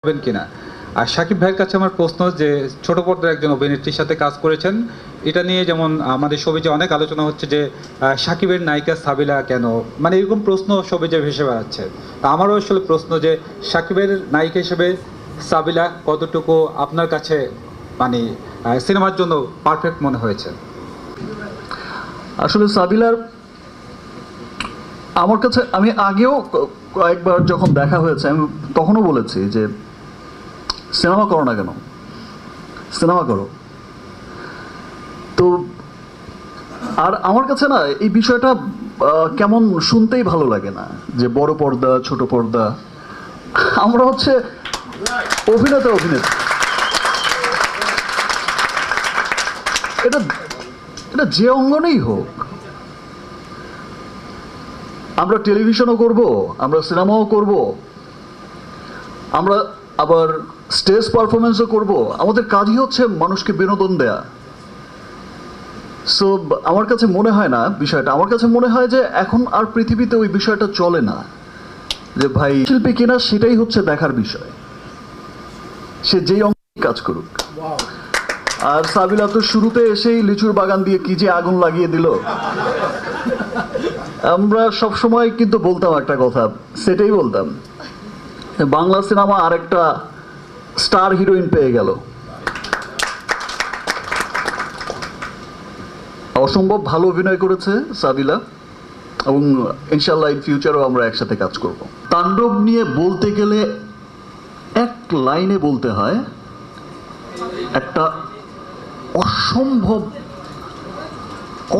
হবেন কিনা। আর শাকিব ভাইয়ের কাছে আমার প্রশ্ন যে ছোট পর্দার একজন অভিনেত্রীর সাথে কাজ করেছেন, এটা নিয়ে যেমন আমাদের সবিজে অনেক আলোচনা হচ্ছে যে শাকিবের নায়িকা সাবিলা কেন, মানে এরকম প্রশ্ন সবিজে ভেসে বেড়াচ্ছে। তা আমারও আসলে প্রশ্ন যে শাকিবের নায়িকা হিসেবে সাবিলা কতটুকু আপনার কাছে মানে সিনেমার জন্য পারফেক্ট মনে হয়েছে? আসলে সাবিলার আমার কাছে, আমি আগেও কয়েকবার যখন দেখা হয়েছে আমি তখনও বলেছি যে সিনেমা করো না কেন, সিনেমা করো। তো আর আমার কাছে না এই বিষয়টা কেমন শুনতেই ভালো লাগে না যে বড় পর্দা ছোট পর্দা। আমরা হচ্ছে অভিনেতা, এটা এটা যে অঙ্গনেই হোক, আমরা টেলিভিশনও করব, আমরা সিনেমাও করব, আমরা আবার স্টেজ পারফরমেন্সও করব। আমাদের কাজই হচ্ছে মানুষকে বিনোদন দেয়া। সো আমার কাছে মনে হয় না বিষয়টা, আমার কাছে মনে হয় যে এখন আর পৃথিবীতে ওই বিষয়টা চলে না যে ভাই শিল্পী কিনা সেটাই হচ্ছে দেখার বিষয়, সে যেই অঙ্গে কাজ করুক। আর সাবিলা তো শুরুতে এসেই লিচুর বাগান দিয়ে কি যে আগুন লাগিয়ে দিল। আমরা সবসময় কিন্তু বলতাম একটা কথা, সেটাই বলতাম, বাংলা সিনেমা আরেকটা স্টার হিরোইন পেয়ে গেল। অসম্ভব ভালো অভিনয় করেছে সাবিলা এবং ইনশাল্লাহ ইন ফিউচারও আমরা একসাথে কাজ করব। তাণ্ডব নিয়ে বলতে গেলে এক লাইনে বলতে হয়, একটা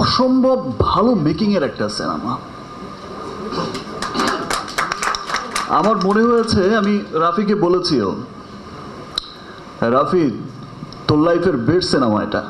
অসম্ভব ভালো মেকিং এর একটা সিনেমা। আমার মনে হয়েছে, আমি রাফিকে বলেছিও, রাফি তোর লাইফের বেস্ট সিনেমা এটা।